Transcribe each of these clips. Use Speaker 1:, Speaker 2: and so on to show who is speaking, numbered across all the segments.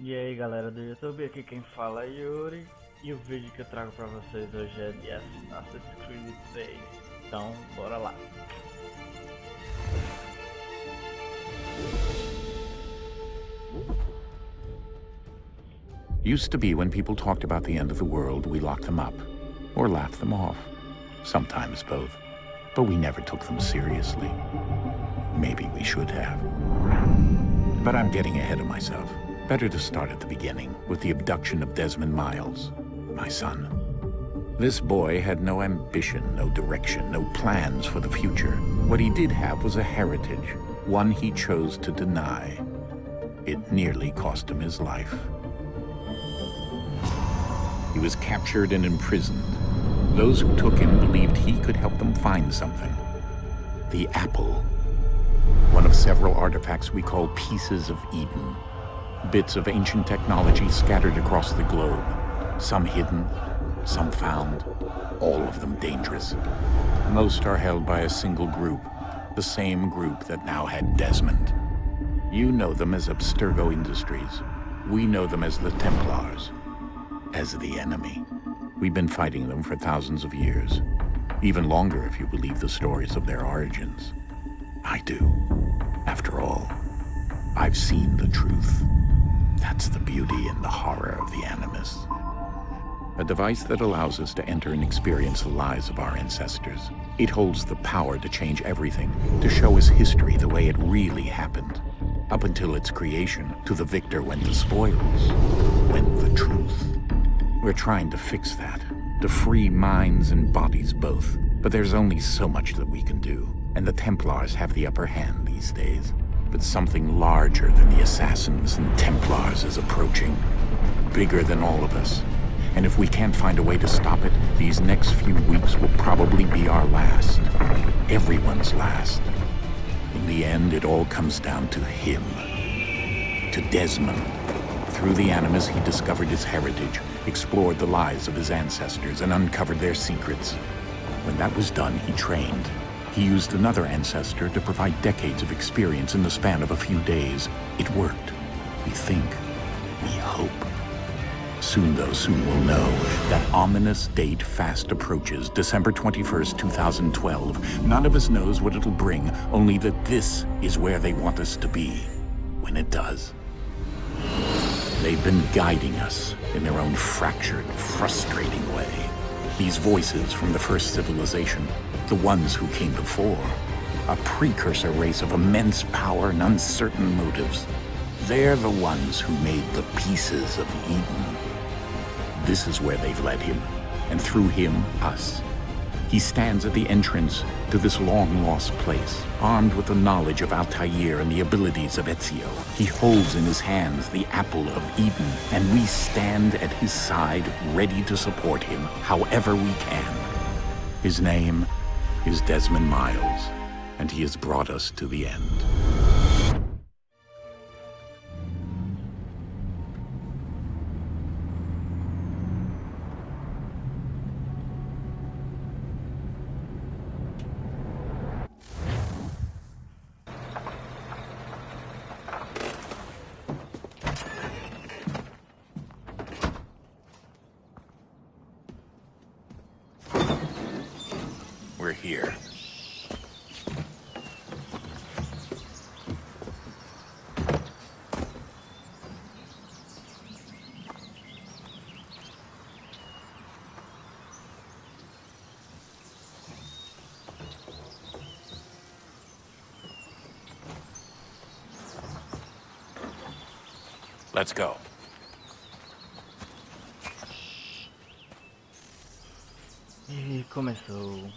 Speaker 1: E aí galera do YouTube, aqui quem fala é Yuri. E o vídeo que eu trago pra vocês hoje é de Assassin's Creed 3. Então, bora lá.
Speaker 2: Used to be when people talked about the end of the world, we locked them up, or laughed them off. Sometimes both. But we never took them seriously. Maybe we should have. But I'm getting ahead of myself. Better to start at the beginning, with the abduction of Desmond Miles, my son. This boy had no ambition, no direction, no plans for the future. What he did have was a heritage, one he chose to deny. It nearly cost him his life. He was captured and imprisoned. Those who took him believed he could help them find something. The apple. One of several artifacts we call pieces of Eden. Bits of ancient technology scattered across the globe. Some hidden, some found, all of them dangerous. Most are held by a single group, the same group that now had Desmond. You know them as Abstergo Industries. We know them as the Templars. As the enemy. We've been fighting them for thousands of years. Even longer if you believe the stories of their origins. I do. After all, I've seen the truth. That's the beauty and the horror of the Animus. A device that allows us to enter and experience the lives of our ancestors. It holds the power to change everything, to show us history the way it really happened. Up until its creation, to the victor went the spoils, went the truth. We're trying to fix that, to free minds and bodies both. But there's only so much that we can do, and the Templars have the upper hand these days. But something larger than the Assassins and Templars is approaching, bigger than all of us. And if we can't find a way to stop it, these next few weeks will probably be our last. Everyone's last. In the end, it all comes down to him. To Desmond. Through the Animus, he discovered his heritage, explored the lives of his ancestors, and uncovered their secrets. When that was done, he trained. He used another ancestor to provide decades of experience in the span of a few days. It worked. We think. We hope. Soon, though, soon we'll know. That ominous date fast approaches, December 21st, 2012. None of us knows what it'll bring, only that this is where they want us to be, when it does. They've been guiding us in their own fractured, frustrating way. These voices from the first civilization, the ones who came before, a precursor race of immense power and uncertain motives. They're the ones who made the pieces of Eden. This is where they've led him, and through him, us. He stands at the entrance to this long-lost place, armed with the knowledge of Altair and the abilities of Ezio. He holds in his hands the apple of Eden, and we stand at his side, ready to support him however we can. His name is Desmond Miles, and he has brought us to the end. We're here. Let's go.
Speaker 1: E começou.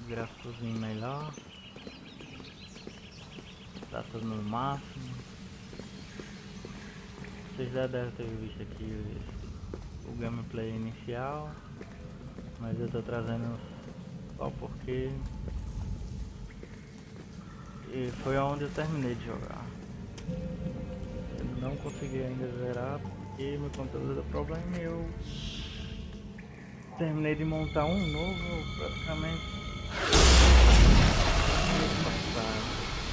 Speaker 1: Gráficozinho melhor. Tá tudo no máximo. Vocês já devem ter visto aqui o gameplay inicial. Mas eu tô trazendo só porque e foi onde eu terminei de jogar. Eu não consegui ainda zerar porque meu computador deu problema e eu terminei de montar um novo praticamente.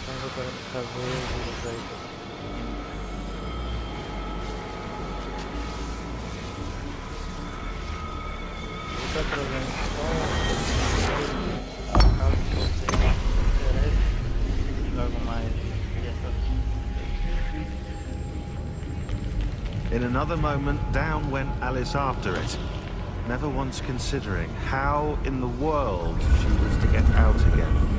Speaker 1: Tava para fazer o aceito. Vou estar trazendo só caso vocês se interessem, trago mais dessas.
Speaker 3: In another moment, down went Alice after it, never once considering how in the world she was to get out again.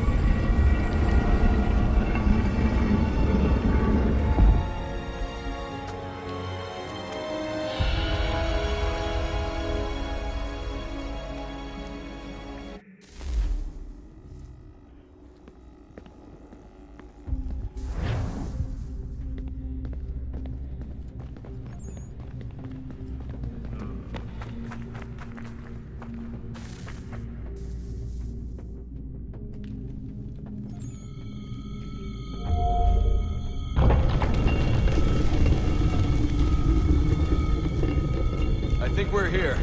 Speaker 4: I think we're here.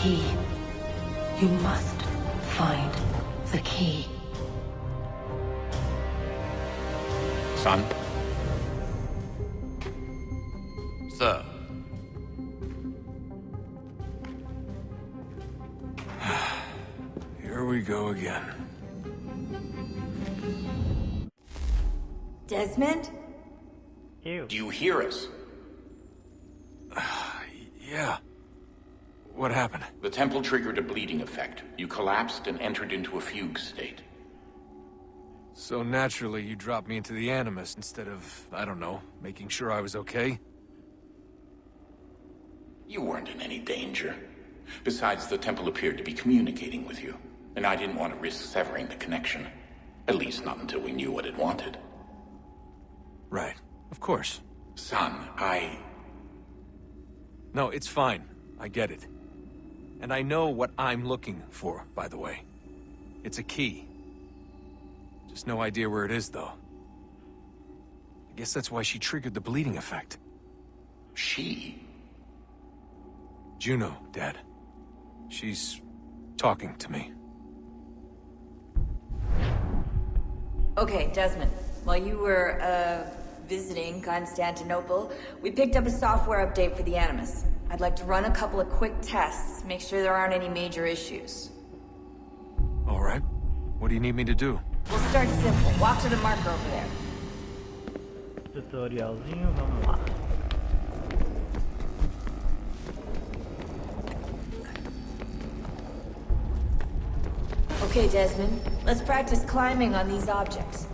Speaker 5: Key. You must find the key.
Speaker 2: Son?
Speaker 4: Sir. Here we go again.
Speaker 6: Desmond?
Speaker 1: Ew.
Speaker 2: Do you hear us?
Speaker 4: Yeah. What happened?
Speaker 2: The temple triggered a bleeding effect. You collapsed and entered into a fugue state.
Speaker 4: So naturally, you dropped me into the Animus instead of, I don't know, making sure I was okay?
Speaker 2: You weren't in any danger. Besides, the temple appeared to be communicating with you, and I didn't want to risk severing the connection. At least not until we knew what it wanted.
Speaker 4: Right. Of course.
Speaker 2: Son,
Speaker 4: No, it's fine. I get it. And I know what I'm looking for, by the way. It's a key. Just no idea where it is, though. I guess that's why she triggered the bleeding effect.
Speaker 2: She?
Speaker 4: Juno, Dad. She's talking to me.
Speaker 6: Okay, Desmond. While you were, visiting Constantinople, we picked up a software update for the Animus. I'd like to run a couple of quick tests, make sure there aren't any major issues.
Speaker 4: All right. What do you need me to do?
Speaker 6: We'll start simple. Walk to the marker over there.
Speaker 1: Tutorialzinho, vamos lá.
Speaker 6: Okay, Desmond. Let's practice climbing on these objects.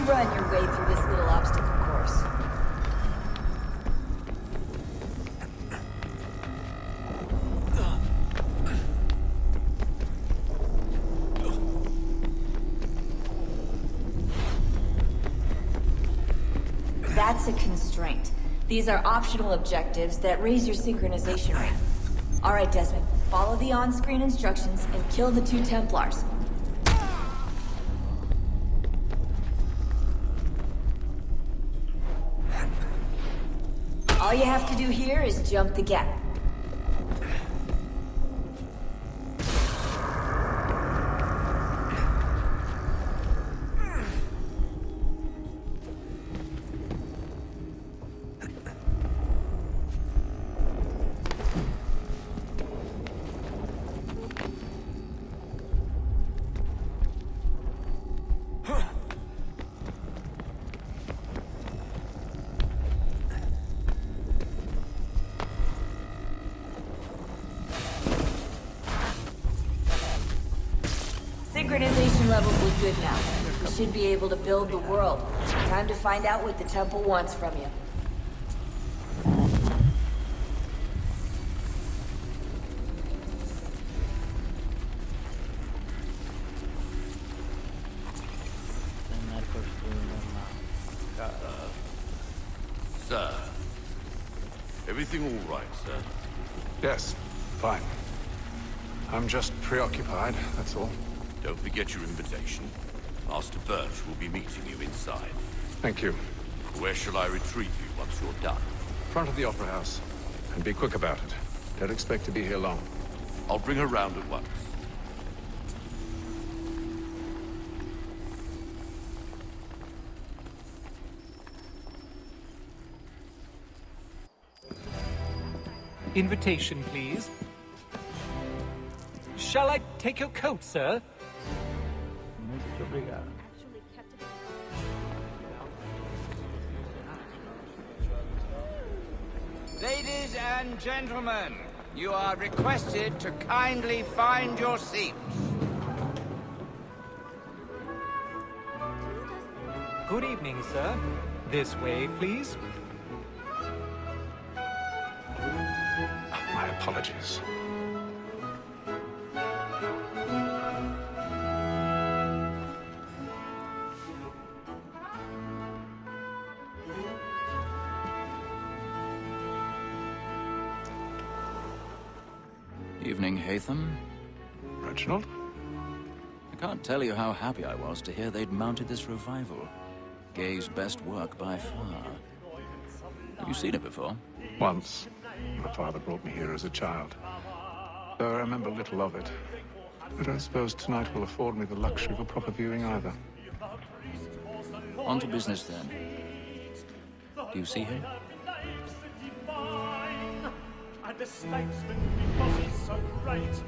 Speaker 6: Run your way through this little obstacle course. That's a constraint. These are optional objectives that raise your synchronization rate. Alright, Desmond. Follow the on-screen instructions and kill the 2 Templars. All you have to do here is jump the gap. Synchronization levels look good now. You should be able to build the world. Time to find out what the temple wants from you.
Speaker 7: Sir. Everything all right, sir?
Speaker 4: Yes, fine. I'm just preoccupied, that's all.
Speaker 7: Don't forget your invitation. Master Birch will be meeting you inside.
Speaker 4: Thank you.
Speaker 7: Where shall I retrieve you once you're done?
Speaker 4: Front of the Opera House. And be quick about it. Don't expect to be here long.
Speaker 7: I'll bring her round at once.
Speaker 8: Invitation, please. Shall I take your coat, sir?
Speaker 1: Muito obrigado.
Speaker 9: Ladies and gentlemen, you are requested to kindly find your seats.
Speaker 8: Good evening, sir. This way, please.
Speaker 4: My apologies.
Speaker 10: Evening, Hatham.
Speaker 4: Reginald?
Speaker 10: I can't tell you how happy I was to hear they'd mounted this revival. Gay's best work by far. Have you seen it before?
Speaker 4: Once. My father brought me here as a child. Though I remember little of it. I don't suppose tonight will afford me the luxury of a proper viewing either.
Speaker 10: On to business, then. Do you see him?
Speaker 11: And a statesman, because he's so great,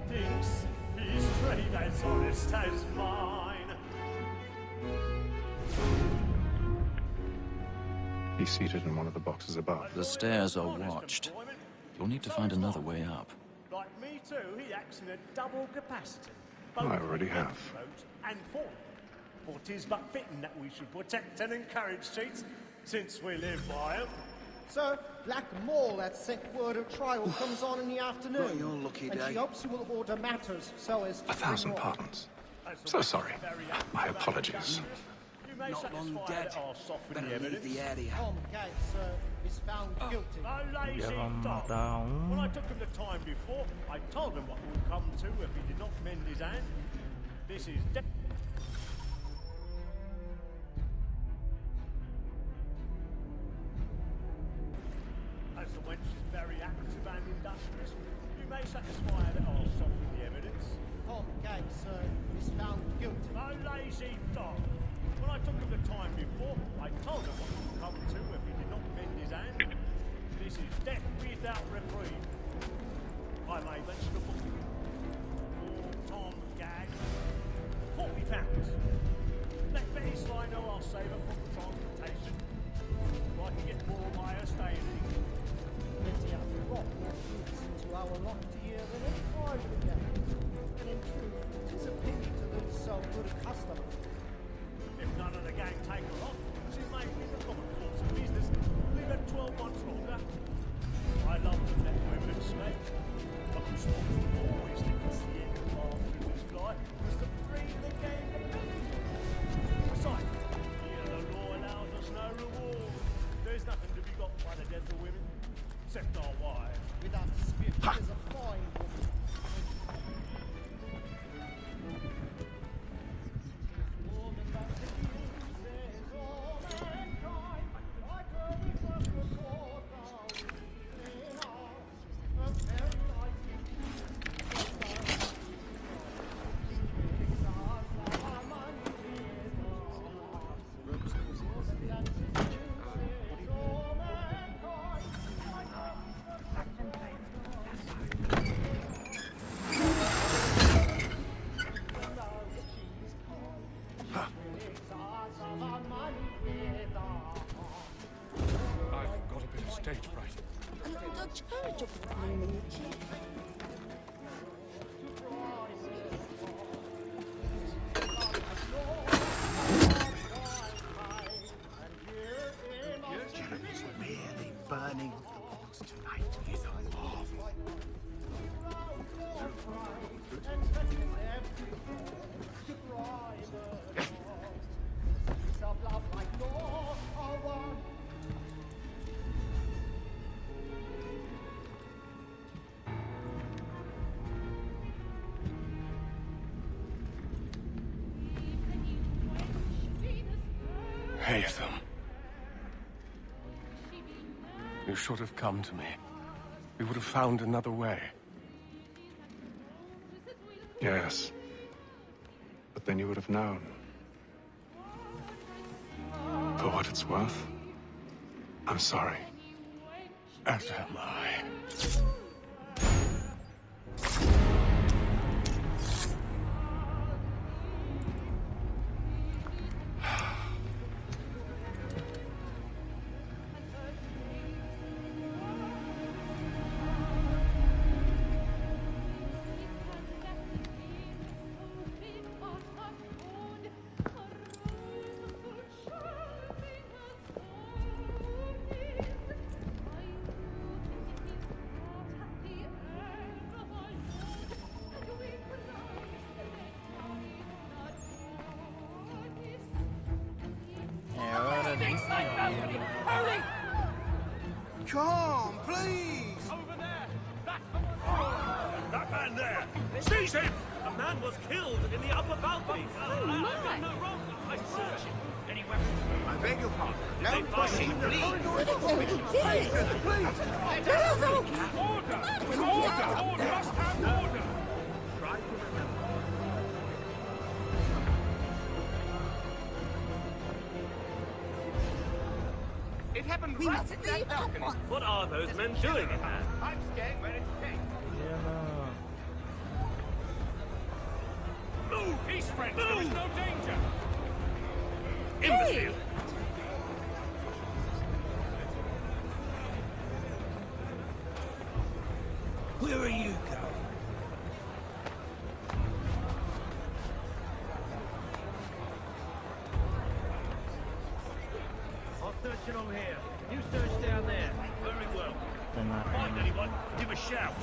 Speaker 11: thinks his trade as honest as mine.
Speaker 4: He's seated in one of the boxes above.
Speaker 10: The stairs are watched. You'll need to find another way up.
Speaker 11: Like me too, he acts in a double capacity.
Speaker 4: I already have.
Speaker 11: And for tis but fitting that we should protect and encourage cheats, since we live by 'em.
Speaker 12: Sir, Black Mall, that sent word of trial comes on in the afternoon.
Speaker 9: Well, you're lucky,
Speaker 12: and
Speaker 9: Dave.
Speaker 12: she hopes you will order matters so as to...
Speaker 4: 1,000 pardons. So sorry. My apologies.
Speaker 9: Not long dead. Better leave the area.
Speaker 12: Tom Gates is found guilty.
Speaker 11: A lazy dog. When I took him the time before, I told him what would come to if he did not mend his hand. This is as the wench is very active and industrious, you may satisfy that I'll soften the evidence.
Speaker 12: Tom Gates is found guilty.
Speaker 11: A lazy dog. When I took him the time before, I told him what would come to if he did not mend his hand. This is death without reprieve. I may mention a book. Tom Gag. £40. Let Betty Sly know I'll save her from transportation. So I can get more of my estate.
Speaker 12: Betty has a lot more fruits into our lot here than any private again. And in truth, it is a pity to lose so good a customer.
Speaker 11: If none of the gang take her on, she may win the common course of business. Leave her 12 months longer. I love to let women slay. But the sports will always think it's the end of our business fly was to free the gang of nothing. Besides, here the cares for women? Except our wives.
Speaker 12: Without dispute, she is a fine woman.
Speaker 3: Jeremy's really burning with the box tonight. He's a marvel.
Speaker 13: Haytham. You should have come to me. We would have found another way. Yes. But then you would have known. For what it's worth, I'm sorry. As am I.
Speaker 11: Hurry!
Speaker 3: Come, please!
Speaker 11: Over there! That man there! Seize him! A man was killed in the upper balcony. I've done no wrong. I searched him. Any weapons?
Speaker 3: I beg your pardon.
Speaker 11: No pushing, please. Order! Order! Order! Must have order! Try to remember.
Speaker 9: It happened right at that balcony.
Speaker 11: What are those men doing in there?
Speaker 9: I'm staying where it's safe.
Speaker 11: Move! Peace, friends! There is no danger! Imbecile!
Speaker 9: Where are you going?
Speaker 11: I'll search it on here. You search down there. Very well. Find anyone, give a shout.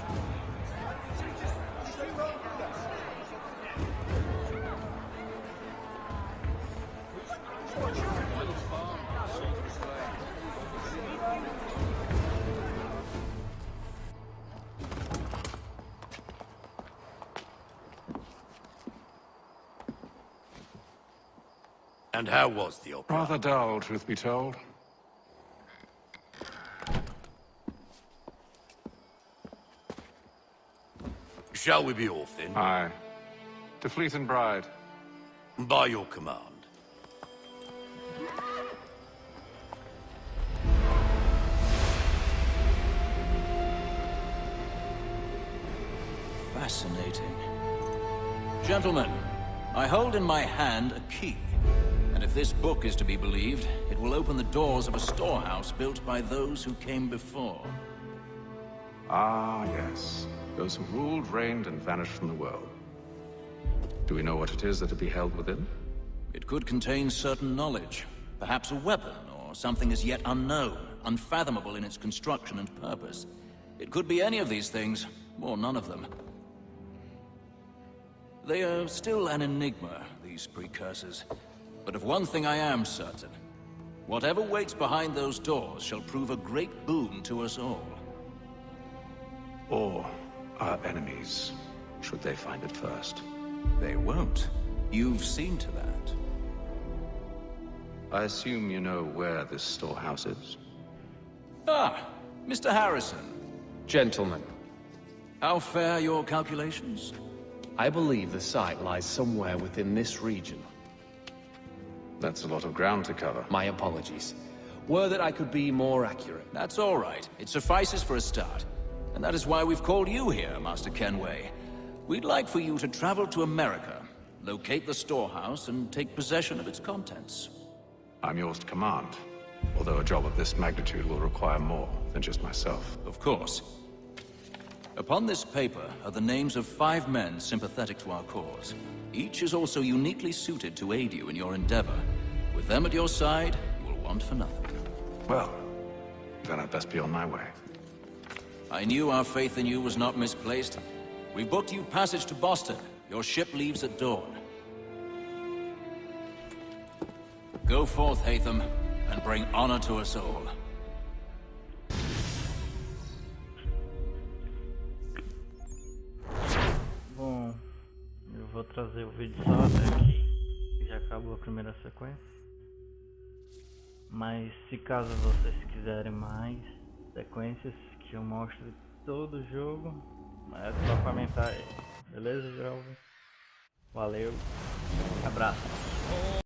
Speaker 7: And how was the opera?
Speaker 13: Rather dull, truth be told.
Speaker 7: Shall we be off then?
Speaker 13: Aye. To Fleet and Bride.
Speaker 7: By your command.
Speaker 10: Fascinating. Gentlemen, I hold in my hand a key. And if this book is to be believed, it will open the doors of a storehouse built by those who came before.
Speaker 13: Ah, yes. Those who ruled, reigned, and vanished from the world. Do we know what it is that to be held within?
Speaker 10: It could contain certain knowledge. Perhaps a weapon, or something as yet unknown, unfathomable in its construction and purpose. It could be any of these things, or none of them. They are still an enigma, these precursors. But of one thing I am certain. Whatever waits behind those doors shall prove a great boon to us all.
Speaker 13: Or our enemies, should they find it first.
Speaker 10: They won't. You've seen to that.
Speaker 13: I assume you know where this storehouse is?
Speaker 10: Ah, Mr. Harrison.
Speaker 14: Gentlemen,
Speaker 10: How fare your calculations?
Speaker 14: I believe the site lies somewhere within this region.
Speaker 13: That's a lot of ground to cover.
Speaker 14: My apologies. Were that I could be more accurate.
Speaker 10: That's all right. It suffices for a start. And that is why we've called you here, Master Kenway. We'd like for you to travel to America, locate the storehouse, and take possession of its contents.
Speaker 13: I'm yours to command, although a job of this magnitude will require more than just myself.
Speaker 10: Of course. Upon this paper are the names of 5 men sympathetic to our cause. Each is also uniquely suited to aid you in your endeavor. With them at your side, you will want for nothing.
Speaker 13: Well, then I'd best be on my way.
Speaker 10: I knew our faith in you was not misplaced. We booked you passage to Boston. Your ship leaves at dawn. Go forth, Hatham, and bring honor to us all.
Speaker 1: Bom, eu vou trazer o vídeo só até aqui. Já acabou a primeira sequência. Mas se caso vocês quiserem mais sequências que eu mostre todo o jogo, é só comentar aí. Beleza, jovem? Valeu, abraço.